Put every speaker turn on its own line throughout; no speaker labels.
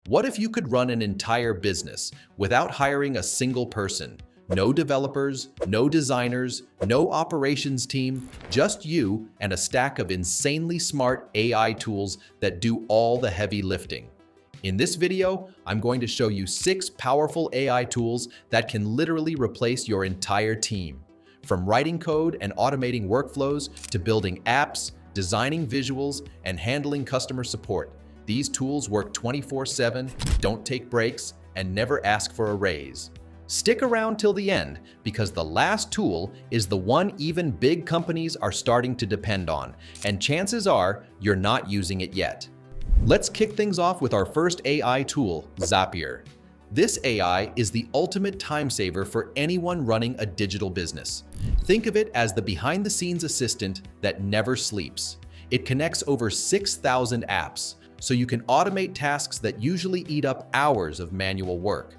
What if you could run an entire business without hiring a single person? No developers, no designers, no operations team, just you and a stack of insanely smart AI tools that do all the heavy lifting. In this video, I'm going to show you 6 powerful AI tools that can literally replace your entire team. From writing code and automating workflows to building apps, designing visuals, and handling customer support. These tools work 24/7, don't take breaks, and never ask for a raise. Stick around till the end because the last tool is the one even big companies are starting to depend on, and chances are you're not using it yet. Let's kick things off with our first AI tool, Zapier. This AI is the ultimate time saver for anyone running a digital business. Think of it as the behind-the-scenes assistant that never sleeps. It connects over 6,000 apps, so you can automate tasks that usually eat up hours of manual work.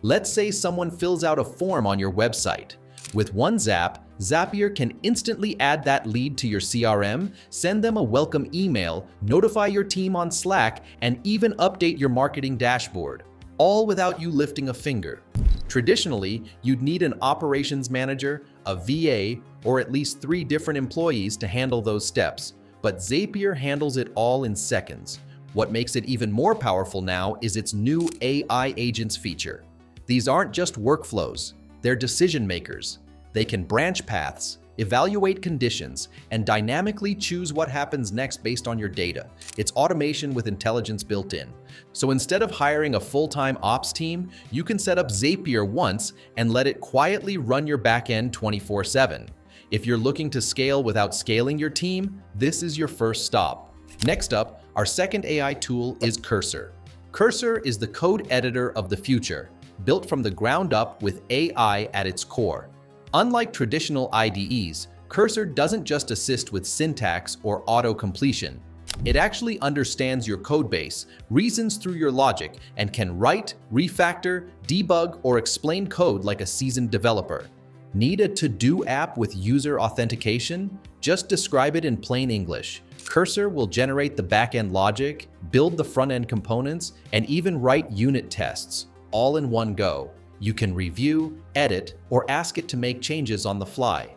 Let's say someone fills out a form on your website. With one zap, Zapier can instantly add that lead to your CRM, send them a welcome email, notify your team on Slack, and even update your marketing dashboard, all without you lifting a finger. Traditionally, you'd need an operations manager, a VA, or at least 3 different employees to handle those steps, but Zapier handles it all in seconds. What makes it even more powerful now is its new AI agents feature. These aren't just workflows, they're decision makers. They can branch paths, evaluate conditions, and dynamically choose what happens next based on your data. It's automation with intelligence built in. So instead of hiring a full-time ops team, you can set up Zapier once and let it quietly run your backend 24/7. If you're looking to scale without scaling your team, this is your first stop. Next up, our second AI tool is Cursor. Cursor is the code editor of the future, built from the ground up with AI at its core. Unlike traditional IDEs, Cursor doesn't just assist with syntax or auto-completion. It actually understands your codebase, reasons through your logic, and can write, refactor, debug, or explain code like a seasoned developer. Need a to-do app with user authentication? Just describe it in plain English. Cursor will generate the back-end logic, build the front-end components, and even write unit tests, all in one go. You can review, edit, or ask it to make changes on the fly.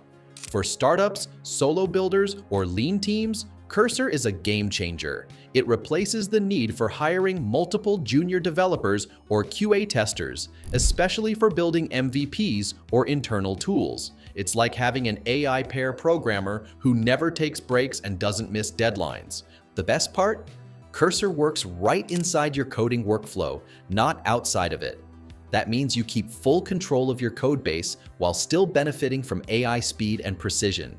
For startups, solo builders, or lean teams, Cursor is a game changer. It replaces the need for hiring multiple junior developers or QA testers, especially for building MVPs or internal tools. It's like having an AI pair programmer who never takes breaks and doesn't miss deadlines. The best part? Cursor works right inside your coding workflow, not outside of it. That means you keep full control of your codebase while still benefiting from AI speed and precision.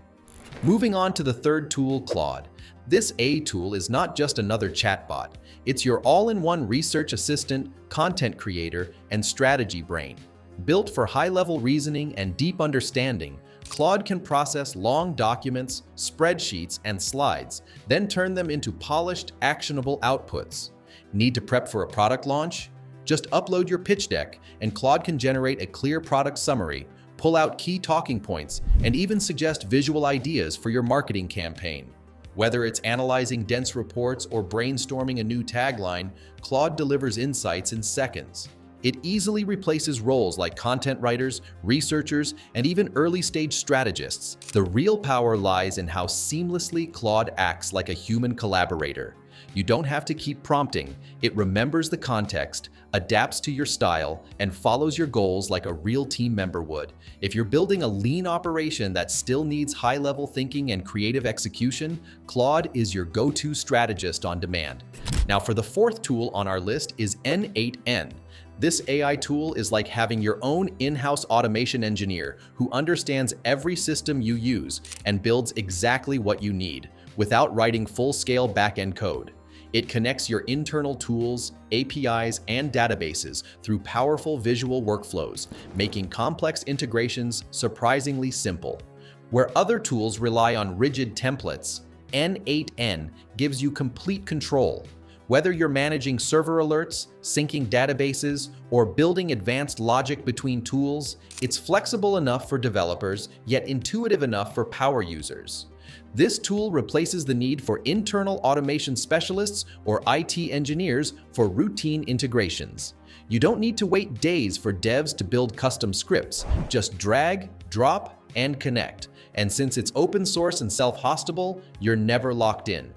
Moving on to the third tool, Claude. This AI tool is not just another chatbot. It's your all-in-one research assistant, content creator, and strategy brain. Built for high-level reasoning and deep understanding, Claude can process long documents, spreadsheets, and slides, then turn them into polished, actionable outputs. Need to prep for a product launch? Just upload your pitch deck, and Claude can generate a clear product summary, pull out key talking points, and even suggest visual ideas for your marketing campaign. Whether it's analyzing dense reports or brainstorming a new tagline, Claude delivers insights in seconds. It easily replaces roles like content writers, researchers, and even early-stage strategists. The real power lies in how seamlessly Claude acts like a human collaborator. You don't have to keep prompting. It remembers the context, adapts to your style, and follows your goals like a real team member would. If you're building a lean operation that still needs high-level thinking and creative execution, Claude is your go-to strategist on demand. Now, for the fourth tool on our list is N8N. This AI tool is like having your own in-house automation engineer who understands every system you use and builds exactly what you need, without writing full-scale back-end code. It connects your internal tools, APIs, and databases through powerful visual workflows, making complex integrations surprisingly simple. Where other tools rely on rigid templates, N8N gives you complete control. Whether you're managing server alerts, syncing databases, or building advanced logic between tools, it's flexible enough for developers, yet intuitive enough for power users. This tool replaces the need for internal automation specialists or IT engineers for routine integrations. You don't need to wait days for devs to build custom scripts. Just drag, drop, and connect. And since it's open source and self-hostable, you're never locked in.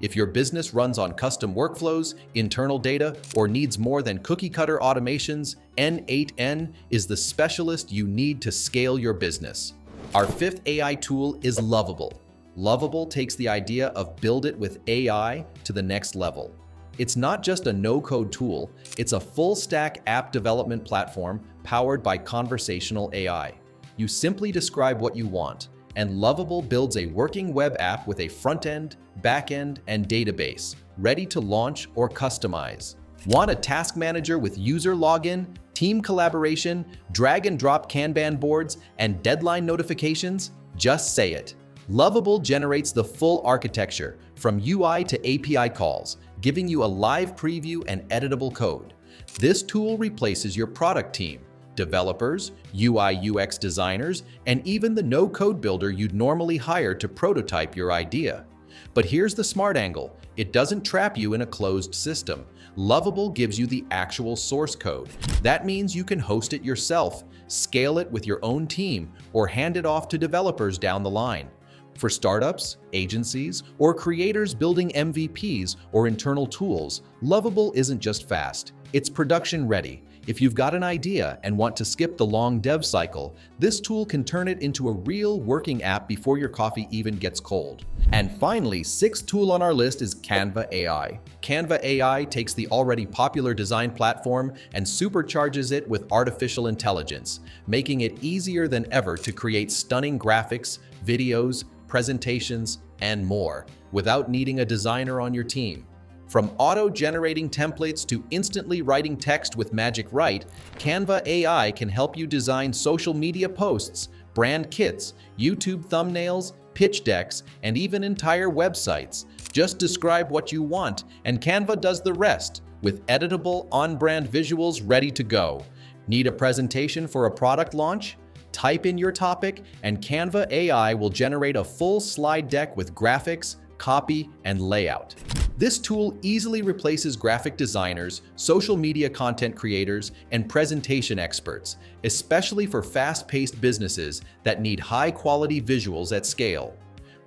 If your business runs on custom workflows, internal data, or needs more than cookie-cutter automations, N8N is the specialist you need to scale your business. Our fifth AI tool is Lovable. Lovable takes the idea of build it with AI to the next level. It's not just a no-code tool, it's a full-stack app development platform powered by conversational AI. You simply describe what you want, and Lovable builds a working web app with a front-end, back-end, and database, ready to launch or customize. Want a task manager with user login, team collaboration, drag-and-drop Kanban boards, and deadline notifications? Just say it. Lovable generates the full architecture, from UI to API calls, giving you a live preview and editable code. This tool replaces your product team, developers, UI/UX designers, and even the no-code builder you'd normally hire to prototype your idea. But here's the smart angle. It doesn't trap you in a closed system. Lovable gives you the actual source code. That means you can host it yourself, scale it with your own team, or hand it off to developers down the line. For startups, agencies, or creators building MVPs or internal tools, Lovable isn't just fast, it's production ready. If you've got an idea and want to skip the long dev cycle, this tool can turn it into a real working app before your coffee even gets cold. And finally, sixth tool on our list is Canva AI. Canva AI takes the already popular design platform and supercharges it with artificial intelligence, making it easier than ever to create stunning graphics, videos, presentations, and more without needing a designer on your team. From auto-generating templates to instantly writing text with Magic Write, Canva AI can help you design social media posts, brand kits, YouTube thumbnails, pitch decks, and even entire websites. Just describe what you want, and Canva does the rest, with editable, on-brand visuals ready to go. Need a presentation for a product launch? Type in your topic, and Canva AI will generate a full slide deck with graphics, copy, and layout. This tool easily replaces graphic designers, social media content creators, and presentation experts, especially for fast-paced businesses that need high-quality visuals at scale.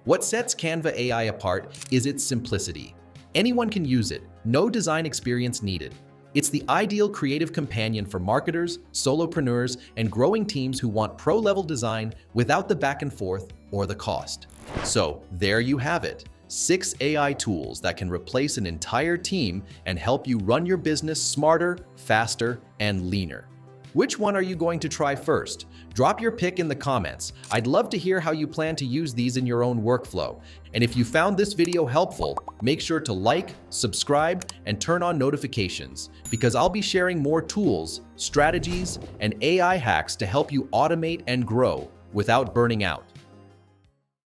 What sets Canva AI apart is its simplicity. Anyone can use it, no design experience needed. It's the ideal creative companion for marketers, solopreneurs, and growing teams who want pro-level design without the back and forth or the cost. So there you have it. 6 AI tools that can replace an entire team and help you run your business smarter, faster, and leaner. Which one are you going to try first? Drop your pick in the comments. I'd love to hear how you plan to use these in your own workflow. And if you found this video helpful, make sure to like, subscribe, and turn on notifications, because I'll be sharing more tools, strategies, and AI hacks to help you automate and grow without burning out.